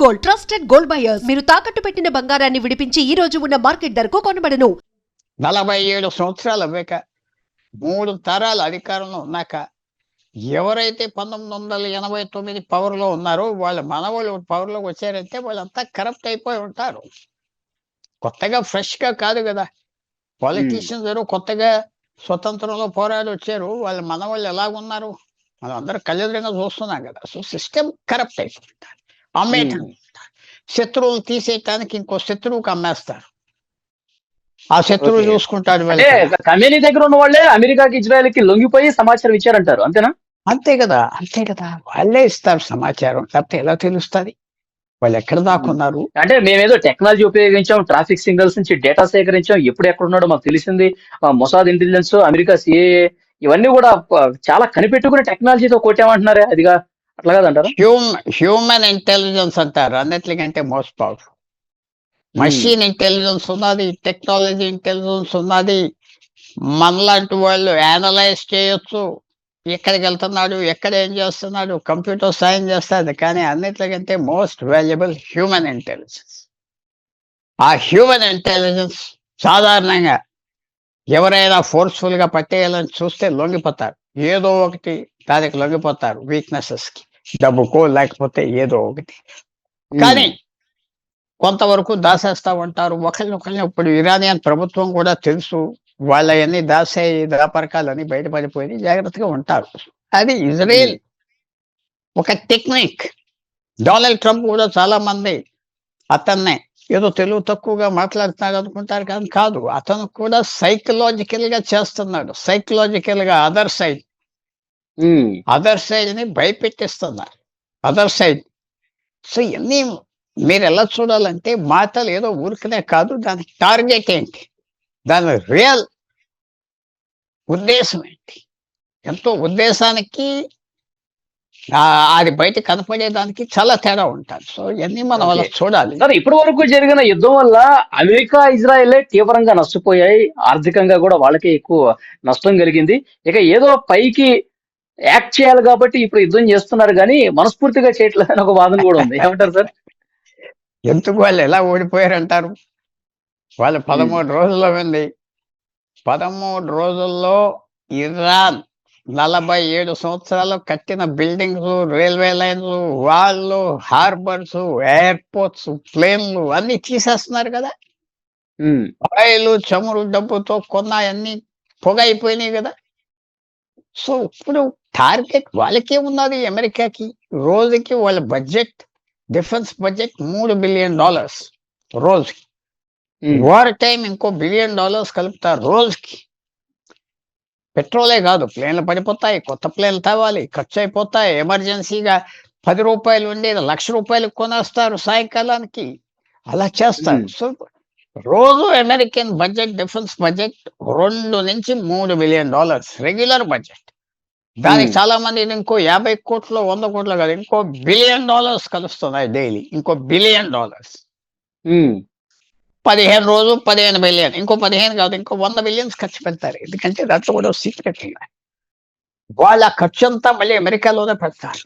Gold, trusted gold buyers. మీరు తాకట్టు పెట్టిన బంగారాన్ని విడిపించి ఈ రోజు ఉన్న మార్కెట్ ధరకు కొనబడను. 47 సంవత్సరాలు అవ్వాక 3 తరాల అధికారంలో ఉన్నాక ఎవరైతే 1989 పవర్లో ఉన్నారో వాళ్ళ మనవాళ్ళు పవర్లోకి వచ్చారంటే వాళ్ళంతా కరప్ట్ అయిపోయి ఉంటారు. కొత్తగా ఫ్రెష్గా కాదు కదా. పాలిటీషియన్స్ ఎవరు కొత్తగా స్వతంత్రంలో పోరాడి వచ్చారు. వాళ్ళ మనవాళ్ళు ఎలాగున్నారు మనం అందరూ కళ్ళెదురుగా చూస్తున్నాం కదా. సో సిస్టమ్ కరప్ట్ అయిపోతుంటారు. అమ్మేయటం, శత్రువులు తీసేయటానికి ఇంకో శత్రువుకి అమ్మేస్తారు. ఆ శత్రువు చూసుకుంటాడు. కమేనీ దగ్గర ఉన్న వాళ్ళే అమెరికాకి ఇజ్రాయెల్ కి లొంగిపోయి సమాచారం ఇచ్చారంటారు, అంతేనా? అంతే కదా. వాళ్ళే ఇస్తారు సమాచారం. లేకపోతే ఎలా తెలుస్తుంది వాళ్ళు ఎక్కడ దాకున్నారు? అంటే మేమేదో టెక్నాలజీ ఉపయోగించాం, ట్రాఫిక్ సిగ్నల్స్ నుంచి డేటా సేకరించాం, ఎప్పుడు ఎక్కడ ఉన్నాడో మాకు తెలిసింది. మొసాద్ ఇంటెలిజెన్స్, అమెరికా సిఏఏ ఇవన్నీ కూడా చాలా కనిపెట్టుకునే టెక్నాలజీతో కొట్టామంటున్నారే, అదిగా అట్లా కాదంటారు? హ్యూమన్ ఇంటెలిజెన్స్ అంటారు. అన్నిటికంటే మోస్ట్ పవర్ఫుల్. మషిన్ ఇంటెలిజెన్స్ ఉన్నది, టెక్నాలజీ ఇంటెలిజెన్స్ ఉన్నది. మనలాంటి వాళ్ళు అనలైజ్ చేయొచ్చు, ఎక్కడికి వెళ్తున్నాడు, ఎక్కడ ఏం చేస్తున్నాడు, కంప్యూటర్ సైన్స్ చేస్తుంది. కానీ అన్నిటికంటే మోస్ట్ వాల్యుబుల్ హ్యూమన్ ఇంటెలిజెన్స్. ఆ హ్యూమన్ ఇంటెలిజెన్స్ సాధారణంగా ఎవరైనా ఫోర్స్ఫుల్ గా పట్టేయాలని చూస్తే లొంగిపోతారు. ఏదో ఒకటి దానికి లొంగిపోతారు, వీక్నెసెస్ కి, డబ్బుకో లేకపోతే ఏదో ఒకటి. కానీ కొంతవరకు దాసేస్తా ఉంటారు ఒకరినొకరిని. ఇప్పుడు ఇరానియన్ ప్రభుత్వం కూడా తెలుసు వాళ్ళవన్నీ దాపరకాలని బయటపడిపోయి జాగ్రత్తగా ఉంటారు. అది ఇజ్రాయెల్ ఒక టెక్నిక్. డొనాల్డ్ ట్రంప్ కూడా చాలా మంది అతన్నే ఏదో తెలుగు తక్కువగా మాట్లాడుతున్నాడు అనుకుంటారు, కానీ కాదు. అతను కూడా సైకలాజికల్ గా చేస్తున్నాడు. సైకలాజికల్ గా అదర్ సైడ్ ని భయపెట్టిస్తున్నారు. Other side. సో ఇవన్నీ మీరు ఎలా చూడాలంటే మాటలు ఏదో ఊరికనే కాదు, దానికి టార్గెట్ ఏంటి, దాని రియల్ ఉద్దేశం ఏంటి, ఎంతో ఉద్దేశానికి అది బయట కనపడేదానికి చాలా తేడా ఉంటుంది. సో ఇవన్నీ మనం అలా చూడాలి. ఇప్పటి వరకు జరిగిన యుద్ధం వల్ల అమెరికా ఇజ్రాయెల్ తీవ్రంగా నష్టపోయాయి. ఆర్థికంగా కూడా వాళ్ళకి ఎక్కువ నష్టం కలిగింది. ఇక ఏదో పైకి యాక్ట్ చేయాలి కాబట్టి ఇప్పుడు యుద్ధం చేస్తున్నారు, కానీ మనస్ఫూర్తిగా చేయట్లేదని ఒక వాదన కూడా ఉంది. ఏమంటారు సార్? ఎందుకు వాళ్ళు ఎలా ఓడిపోయారంటారు? వాళ్ళు 13 రోజుల్లో ఉంది. 13 రోజుల్లో ఇరాన్ 47 సంవత్సరాలు కట్టిన బిల్డింగ్స్, రైల్వే లైన్స్, వాళ్ళు, హార్బర్స్, ఎయిర్పోర్ట్స్, ప్లేన్లు అన్ని తీసేస్తున్నారు కదా. ఆయిల్, చమురు డబ్బుతో కొన్నాయన్నీ పొగ అయిపోయినాయి కదా. సో ఇప్పుడు టార్గెట్ వాళ్ళకే ఉన్నది. అమెరికాకి రోజుకి వాళ్ళ బడ్జెట్, డిఫెన్స్ బడ్జెట్ $3 బిలియన్ రోజుకి. వార్ టైం ఇంకో $1 బిలియన్ కలుపుతారు రోజుకి. పెట్రోలే కాదు, ప్లేన్లు పడిపోతాయి, కొత్త ప్లేన్లు తేవాలి, ఖర్చు అయిపోతాయి. ఎమర్జెన్సీగా ₹10 ఉండేది ₹1,00,000 కొనేస్తారు సాయంకాలానికి. అలా చేస్తారు. సో రోజు అమెరికన్ బడ్జెట్, డిఫెన్స్ బడ్జెట్ $2 నుంచి $3 బిలియన్ రెగ్యులర్ బడ్జెట్. దానికి చాలా మంది ఇంకో 50 కోట్లు, 100 కోట్లు కాదు, ఇంకో $1 బిలియన్ కలుస్తున్నాయి డైలీ. ఇంకో $1 బిలియన్. 15 రోజు 15 బిలియన్, ఇంకో 15 కాదు, ఇంకో 100 బిలియన్స్ ఖర్చు పెడతారు. ఎందుకంటే దాంట్లో కూడా సీక్రెట్ ఉన్నాయి. వాళ్ళ ఖర్చు అంతా మళ్ళీ అమెరికాలోనే పెడతారు.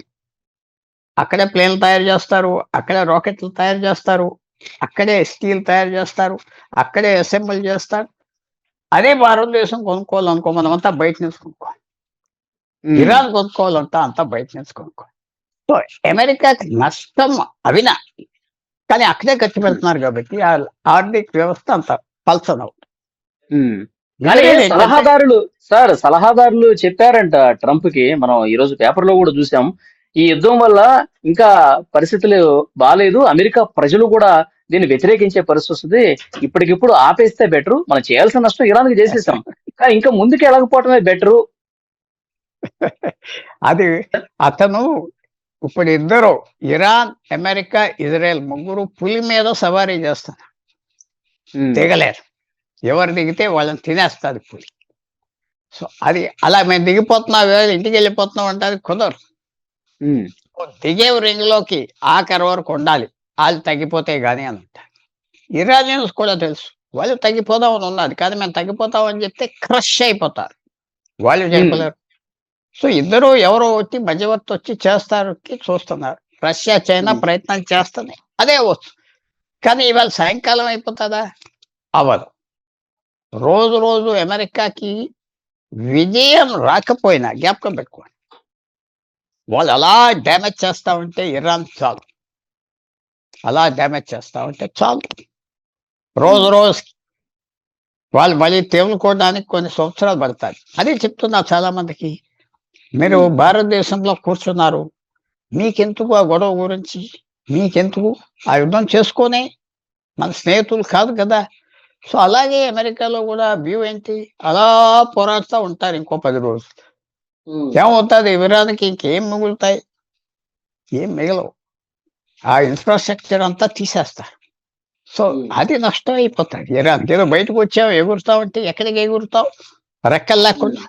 అక్కడే ప్లేన్లు తయారు చేస్తారు, అక్కడే రాకెట్లు తయారు చేస్తారు, అక్కడే స్టీల్ తయారు చేస్తారు, అక్కడే అసెంబుల్ చేస్తారు. అదే భారతదేశం కొనుక్కోవాలనుకో మనం అంతా బయట నుంచి కొనుక్కోవాలి. ఇరాన్ కొనుక్కోవాలంతా అంతా బయట నుంచి కొనుక్కోవాలి. సో అమెరికాకి నష్టం అవినా, కానీ అక్కడే ఖర్చు పెడుతున్నారు కాబట్టి ఆర్థిక వ్యవస్థ అంత పల్సన్ అవుతుంది. సలహాదారులు చెప్పారంట ట్రంప్ కి. మనం ఈ రోజు పేపర్ లో కూడా చూసాం, ఈ యుద్ధం వల్ల ఇంకా పరిస్థితులు బాగాలేదు, అమెరికా ప్రజలు కూడా దీన్ని వ్యతిరేకించే పరిస్థితి వస్తుంది, ఇప్పటికిప్పుడు ఆపేస్తే బెటరు, మనం చేయాల్సిన నష్టం ఇరాన్ కి చేసేసాం, కానీ ఇంకా ముందుకు వెళ్ళకపోవటమే బెటరు. అది అతను ఇప్పుడు ఇద్దరు, ఇరాన్, అమెరికా, ఇజ్రాయెల్ ముగ్గురు పులి మీద సవారీ చేస్తున్నారు. దిగలేరు. ఎవరు దిగితే వాళ్ళని తినేస్తుంది పులి. సో అది అలా మేము దిగిపోతున్నాం, ఇంటికి వెళ్ళిపోతున్నాం అంటే అది కుదరదు. దిగే రింగ్లోకి ఆఖరి వరకు ఉండాలి, వాళ్ళు తగ్గిపోతే గానీ అని అంటారు. ఇరానియన్స్ కూడా తెలుసు వాళ్ళు తగ్గిపోదామని ఉన్నది, కానీ మేము తగ్గిపోతామని చెప్తే క్రష్ అయిపోతారు, వాళ్ళు చెప్పలేరు. సో ఇద్దరు ఎవరో వచ్చి మధ్యవర్తి వచ్చి చేస్తారు చూస్తున్నారు. రష్యా, చైనా ప్రయత్నం చేస్తున్నాయి. అదే అవ్వచ్చు. కానీ ఇవాళ సాయంకాలం అయిపోతుందా? అవ్వదు. రోజు రోజు అమెరికాకి విజయం రాకపోయినా జ్ఞాపకం పెట్టుకోండి, వాళ్ళు అలా డ్యామేజ్ చేస్తా ఉంటే ఇరాన్ చాలు, అలా డ్యామేజ్ చేస్తా ఉంటే చాలు. రోజు రోజుకి వాళ్ళు మళ్ళీ తేలుకోవడానికి కొన్ని సంవత్సరాలు పడతాయి. అదే చెప్తున్నా చాలా మందికి, మీరు భారతదేశంలో కూర్చున్నారు, మీకెందుకు ఆ గొడవ గురించి, మీకెందుకు ఆ యుద్ధం చేసుకొని, మన స్నేహితులు కాదు కదా. సో అలాగే అమెరికాలో కూడా వ్యూ ఏంటి, అలా పోరాడుతూ ఉంటారు ఇంకో 10 రోజులు. ఏమవుతుంది, ఇరాన్కి ఇంకేం మిగులుతాయి? ఏం మిగలవు. ఆ ఇన్ఫ్రాస్ట్రక్చర్ అంతా తీసేస్తారు. సో అది నష్టం అయిపోతుంది ఇరాన్. ఏదో బయటకు వచ్చావు ఎగురుతావంటే ఎక్కడికి ఎగురుతావు? రెక్కలు లేకుండా.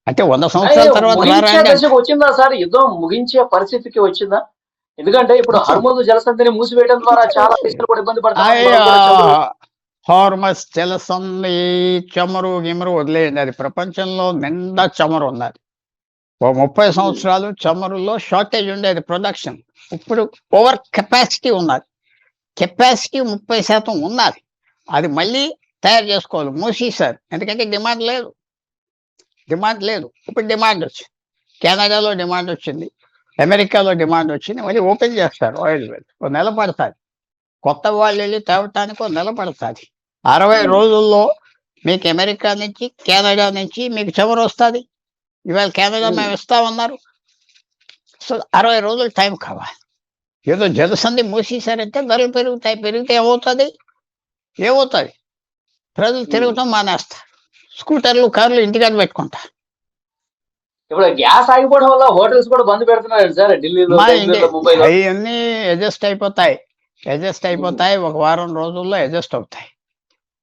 అంటే 100 సంవత్సరాల తర్వాత ముగించే రారా దశకు వచ్చిందా సార్? యుద్ధం ముగించే పరిస్థితికి వచ్చిందా? ఎందుకంటే ఇప్పుడు హర్ముజ్ జలసంధిని మూసివేయడం ద్వారా చాలా దేశాలు కూడా ఇబ్బంది పడతాయి. హార్మస్ జలసంధి చమురు గిమరు వదిలేయండి, అది ప్రపంచంలో నిండా చమురు ఉన్నది. ఓ 30 సంవత్సరాలు చమురులో షార్టేజ్ ఉండేది ప్రొడక్షన్. ఇప్పుడు ఓవర్ కెపాసిటీ ఉన్నది. కెపాసిటీ 30% ఉన్నది. అది మళ్ళీ తయారు చేసుకోవాలి, మూసేశారు. ఎందుకంటే డిమాండ్ లేదు. ఇప్పుడు డిమాండ్ వచ్చింది. కెనడాలో డిమాండ్ వచ్చింది, అమెరికాలో డిమాండ్ వచ్చింది. మళ్ళీ ఓపెన్ చేస్తారు ఆయిల్ వెల్. ఓ నెల పడుతుంది, కొత్త వాళ్ళు వెళ్ళి తేవటానికి ఓ నెల పడుతుంది. 60 రోజుల్లో మీకు అమెరికా నుంచి కెనడా నుంచి మీకు చమురు వస్తుంది. ఇవాళ కెనడా మేము ఇస్తామన్నారు. సో 60 రోజులు టైం కావాలి. ఏదో జలసంధి మూసేశారంటే ధరలు పెరుగుతాయి. పెరిగితే ఏమవుతుంది? ప్రజలు తిరగటం మానేస్తారు, స్కూటర్లు కార్లు ఇంటికాడ పెట్టుకుంటారు. ఇప్పుడు గ్యాస్ ఆగిపోవడం వల్ల హోటల్స్ కూడా బంద్ పెడుతున్నారు సార్ ఢిల్లీలో, ముంబైలో. అవన్నీ అడ్జస్ట్ అయిపోతాయి. ఒక వారం రోజుల్లో అడ్జస్ట్ అవుతాయి.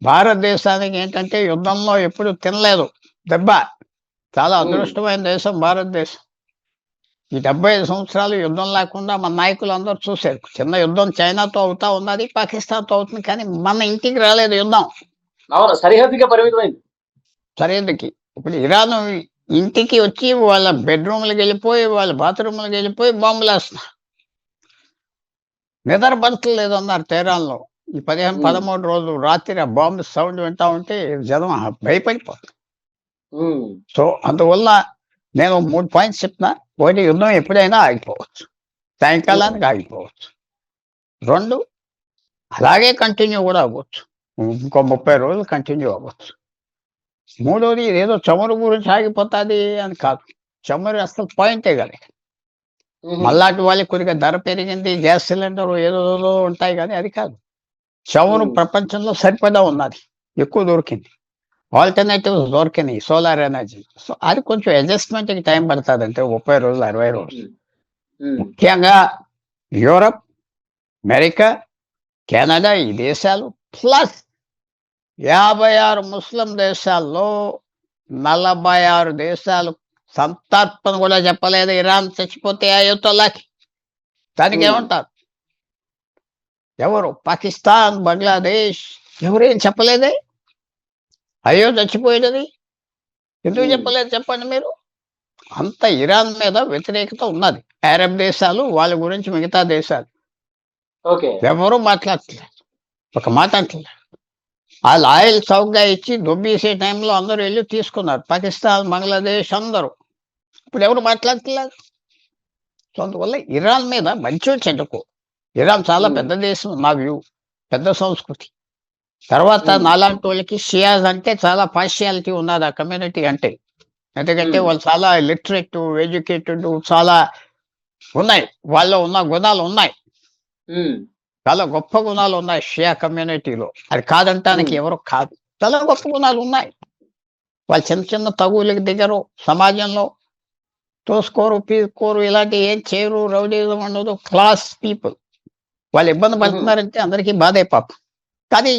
భారతదేశానికి ఏంటంటే యుద్ధంలో ఎప్పుడు తినలేదు దెబ్బ. చాలా అదృష్టమైన దేశం భారతదేశం. ఈ 75 సంవత్సరాలు యుద్ధం లేకుండా మన నాయకులు అందరూ చూశారు. చిన్న యుద్ధం చైనాతో అవుతా ఉన్నది, పాకిస్తాన్తో అవుతుంది, కానీ మన ఇంటికి రాలేదు యుద్ధం. అవును, సరిహద్దుగా పరిమితమైంది. సరిహద్దుకి. ఇప్పుడు ఇరాన్ ఇంటికి వచ్చి వాళ్ళ బెడ్రూమ్లకు వెళ్ళిపోయి, వాళ్ళ బాత్రూమ్లకు వెళ్ళిపోయి బాంబులు వేస్తున్నారు. నిద్ర పడతలేదు అన్నారు తెహరాన్లో. ఈ 13 రోజులు రాత్రి ఆ బాంబు సౌండ్ వింటా ఉంటే జనం భయపడిపోతుంది. సో అందువల్ల నేను 3 పాయింట్స్ చెప్తున్నా. ఒకటి, యుద్ధం ఎప్పుడైనా ఆగిపోవచ్చు, సాయంకాలానికి ఆగిపోవచ్చు. 2, అలాగే కంటిన్యూ కూడా అవ్వచ్చు, ఇంకో 30 రోజులు కంటిన్యూ అవ్వచ్చు. 3వది, ఇదేదో చమురు గురించి ఆగిపోతుంది అని కాదు. చమురు అసలు పాయింటే కదా. మళ్ళాటి వాళ్ళకి కొద్దిగా ధర పెరిగింది, గ్యాస్ సిలిండర్ ఏదో ఉంటాయి, కానీ అది కాదు. చమురు ప్రపంచంలో సరిపడా ఉన్నది, ఎక్కువ దొరికింది. ఆల్టర్నేటివ్స్ దొరికినాయి, సోలార్ ఎనర్జీ. సో అది కొంచెం అడ్జస్ట్మెంట్కి టైం పడుతుంది. అంటే 30 రోజులు 60 రోజులు. ముఖ్యంగా యూరప్, అమెరికా, కెనడా ఈ దేశాలు ప్లస్ 56 ముస్లిం దేశాల్లో 46 దేశాలు సంతర్పణ కూడా చెప్పలేదు ఇరాన్ చచ్చిపోతే అయోతోలాకి. దానికి ఏమంటారు? ఎవరు? పాకిస్తాన్, బంగ్లాదేశ్ ఎవరేం చెప్పలేదే. అయ్యో చచ్చిపోయినది ఎందుకు చెప్పలేదు చెప్పండి మీరు? అంత ఇరాన్ మీద వ్యతిరేకత ఉన్నది. అరబ్ దేశాలు, వాళ్ళ గురించి మిగతా దేశాలు ఎవరూ మాట్లాడట్లేదు, ఒక మాట అంటలేదు. వాళ్ళు ఆయిల్ చౌకగా ఇచ్చి దొబ్బేసే టైంలో అందరూ వెళ్ళి తీసుకున్నారు, పాకిస్తాన్, బంగ్లాదేశ్ అందరూ. ఇప్పుడు ఎవరు మాట్లాడట్లేదు. సో అందువల్ల ఇరాన్ మీద మంచి చెడ్డకు, ఇరాన్ చాలా పెద్ద దేశం, నా వ్యూ, పెద్ద సంస్కృతి. తర్వాత నాలాంటి వాళ్ళకి షియాజ్ అంటే చాలా పార్షియాలిటీ ఉన్నది ఆ కమ్యూనిటీ అంటే. ఎందుకంటే వాళ్ళు చాలా లిటరేట్, ఎడ్యుకేటెడ్, చాలా ఉన్నాయి, వాళ్ళలో ఉన్న గుణాలు ఉన్నాయి, చాలా గొప్ప గుణాలు ఉన్నాయి షియా కమ్యూనిటీలో. అది కాదంటానికి ఎవరు కాదు, చాలా గొప్ప గుణాలు ఉన్నాయి. వాళ్ళు చిన్న చిన్న తగువులకు దిగరు, సమాజంలో తోసుకోరు, పీసుకోరు, ఇలాంటి ఏం చేయరు, రౌడీజం ఉండదు, క్లాస్ పీపుల్. వాళ్ళు ఇబ్బంది పడుతున్నారంటే అందరికీ బాధే పాపం. కానీ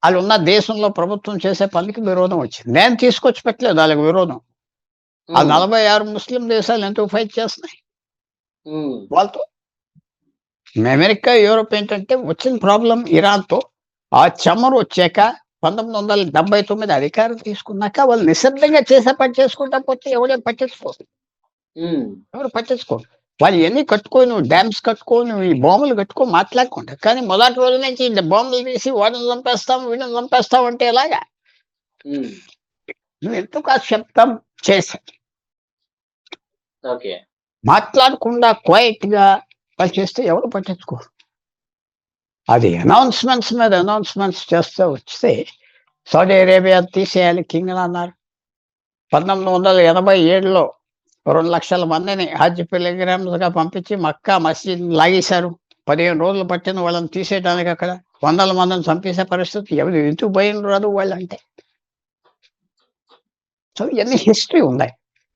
వాళ్ళు ఉన్న దేశంలో ప్రభుత్వం చేసే పనికి విరోధం వచ్చింది. నేను తీసుకొచ్చి పెట్టలేదు వాళ్ళకి విరోధం. ఆ 46 ముస్లిం దేశాలు ఎందుకు ఫైట్ చేస్తున్నాయి వాళ్ళతో? అమెరికా, యూరోప్ ఏంటంటే వచ్చిన ప్రాబ్లం ఇరాన్తో. ఆ చమురు వచ్చాక 1979 అధికారం తీసుకున్నాక వాళ్ళు నిశ్శబ్దంగా చేసే పని చేసుకుంటా పోతే ఎవరు పట్టించుకోరు. వాళ్ళు ఇవన్నీ కట్టుకొని నువ్వు డ్యామ్స్ కట్టుకొని నువ్వు ఈ బాంబులు కట్టుకొని మాట్లాడుకుంటా, కానీ మొదటి రోజు నుంచి ఈ బాంబులు తీసి వాడిని చంపేస్తాం వీడిని చంపేస్తాం అంటే ఎలాగా? ఉమ్, నువ్వు ఎందుకు ఆ శబ్దం చేశా ఓకే. మాట్లాడకుండా క్వైట్ గా వాళ్ళు చేస్తే ఎవరు పట్టించుకోరు. అది అనౌన్స్మెంట్స్ మీద అనౌన్స్మెంట్స్ చేస్తూ వస్తే సౌదీ అరేబియా తీసేయాలి కింగ్ అన్నారు. 1987లో 2 లక్షల మందిని హజ్ పిలిగ్రిమ్స్ గా పంపించి మక్కా మసీద్ లాగేశారు. 15 రోజులు పట్టిన వాళ్ళని తీసేయడానికి అక్కడ 100 మందిని చంపేసే పరిస్థితి. ఎవరు ఎందుకు భయం రాదు వాళ్ళంటే? సో ఇవన్నీ హిస్టరీ ఉన్నాయి.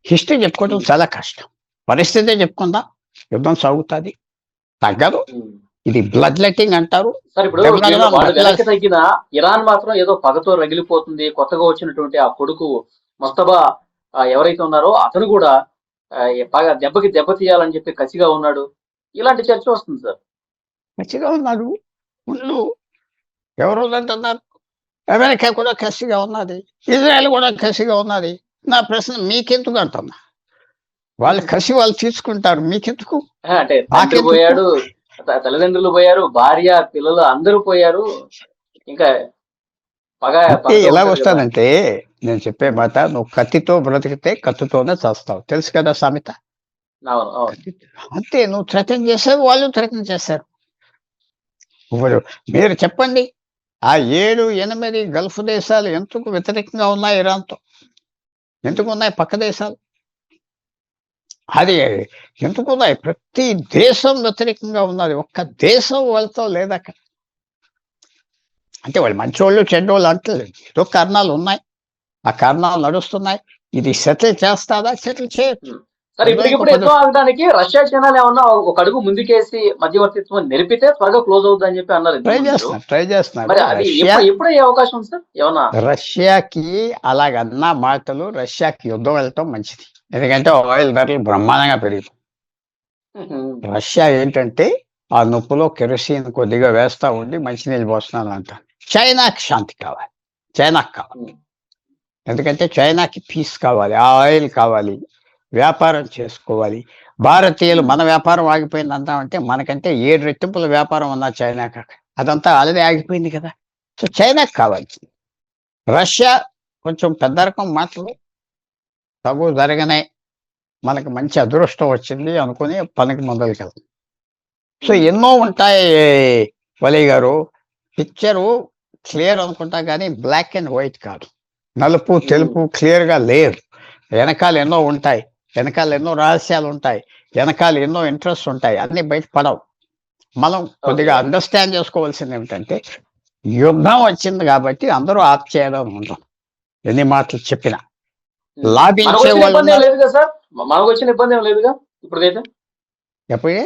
హిస్టరీ చెప్పుకోవడం చాలా కష్టం. పరిస్థితే చెప్పుకుందాం, యుద్ధం సాగుతుంది, తగ్గదు. ఉమ్. ఇది బ్లడ్ లెట్టింగ్ అంటారు. సార్ ఇప్పుడు ఎవరైనా వాళ్ళు blood వెనక్కి తగ్గిన ఇరాన్ మాత్రం ఏదో పగతో రగిలిపోతుంది. కొత్తగా వచ్చినటువంటి ఆ కొడుకు ముస్తబా ఎవరైతే ఉన్నారో అతను కూడా బాగా దెబ్బ తీయాలని చెప్పి కసిగా ఉన్నాడు. ఇలాంటి చర్చ వస్తుంది సార్. మంచిగా ఉన్నారు ముందు. ఎవరు అంటున్నారు? అమెరికా కూడా కసిగా ఉన్నది, ఇజ్రాయెల్ కూడా కసిగా ఉన్నది. నా ప్రశ్న మీకెందుకు అంటున్నా? వాళ్ళ కసి వాళ్ళు తీసుకుంటారు, మీకెందుకు? అంటే తండ్రి నాకెందుకు? పోయాడు, తల్లిదండ్రులు పోయారు, భార్య పిల్లలు అందరూ పోయారు. ఇంకా పగ అంటే ఎలా ఉంటుంది కదా. వస్తానంటే నేను చెప్పే మాట, నువ్వు కత్తితో బ్రతికితే కత్తితోనే చస్తావు, తెలుసు కదా సామెత. అవును, అవును. అంతే, నువ్వు థ్రెటన్ చేశారు, వాళ్ళు థ్రెటన్ చేశారు. ఇప్పుడు మీరు చెప్పండి, ఆ 7-8 గల్ఫ్ దేశాలు ఎందుకు వ్యతిరేకంగా ఉన్నాయి ఇరాన్తో? ఎందుకు ఉన్నాయి పక్క దేశాలు? అది ఎందుకు ఉన్నాయి? ప్రతి దేశం వ్యతిరేకంగా ఉన్నది, ఒక్క దేశం వాళ్ళతో లేదక్క. అంటే వాళ్ళు మంచోళ్ళు చెడ్డోళ్ళు అంటలేదు, ఏదో కారణాలు ఉన్నాయి, ఆ కారణాలు నడుస్తున్నాయి. ఇది సెటిల్ చేస్తాదా? సెటిల్ చేయొచ్చు. సరే, ఇప్పుడు యుద్ధం ఆగడానికి రష్యా చైనాలు ఏమన్నా ఒక అడుగు ముందుకేసి మధ్యవర్తిత్వం నిలిపితే త్వరగా క్లోజ్ అవుతుందని చెప్పి అన్నారు. ట్రై మరి చేస్తున్నారు. అది ఎప్పుడు అయ్యే అవకాశం ఉంది సార్ ఏమన్నా? రష్యాకి అలాగన్న మాటలు, రష్యాకి యుద్ధం వెళ్ళటం మంచిది, ఎందుకంటే ఆయిల్ ధరలు బ్రహ్మాండంగా పెరిగిపోయి. రష్యా ఏంటంటే ఆ నొప్పులో కెరసిన్ కొద్దిగా వేస్తా ఉండి మంచినీళ్ళు పోస్తున్నాను అంట. చైనాకి శాంతి కావాలి, చైనాకి కావాలి, ఎందుకంటే చైనాకి పీస్ కావాలి, ఆ ఆయిల్ కావాలి, వ్యాపారం చేసుకోవాలి. భారతీయులు మన వ్యాపారం ఆగిపోయింది అంటామంటే మనకంటే 7 రెట్టింపుల వ్యాపారం ఉన్న చైనాకి, అదంతా ఆల్రెడీ ఆగిపోయింది కదా. సో చైనాకి కావాలి. రష్యా కొంచెం పెద్ద రకం మాటలు, తగు జరగనే మనకు మంచి అదృష్టం వచ్చింది అనుకుని పనికి మొదలుకెళ్తాం. సో ఎన్నో ఉంటాయి వలి గారు. పిక్చరు క్లియర్ అనుకుంటా కానీ బ్లాక్ అండ్ వైట్ కాదు, నలుపు తెలుపు క్లియర్గా లేదు. వెనకాల ఎన్నో ఉంటాయి, వెనకాల ఎన్నో రహస్యాలు ఉంటాయి, వెనకాల ఎన్నో ఇంట్రెస్ట్ ఉంటాయి, అన్ని బయట పడవు. మనం కొద్దిగా అండర్స్టాండ్ చేసుకోవాల్సింది ఏమిటంటే, యుద్ధం వచ్చింది కాబట్టి అందరూ ఆప్ చేయడం ఉండదు. ఎన్ని మాటలు చెప్పినా లాభించే వాళ్ళు లేదుగా సార్, మనకు వచ్చిన ఇబ్బంది ఏం లేదుగా ఇప్పటికైతే. ఎప్పుడే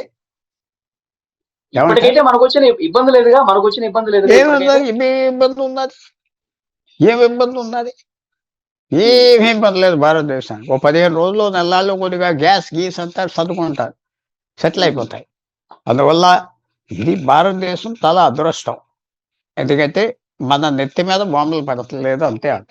ఇప్పటికైతే మనకు వచ్చిన ఇబ్బంది లేదుగా, మనకు వచ్చిన ఇబ్బంది లేదు. ఏమి ఇబ్బంది ఉన్నది? ఏమి ఇబ్బంది ఉన్నది? ఏమి ఇబ్బంది లేదు భారతదేశానికి. 15 రోజులు నెలల్లో కొద్దిగా గ్యాస్ గీస్ అంతా చదువుకుంటారు, సెటిల్ అయిపోతాయి. అందువల్ల ఇది భారతదేశం చాలా అదృష్టం, ఎందుకంటే మన నెత్తి మీద బాంబులు పడట్లేదు అంతే అంట.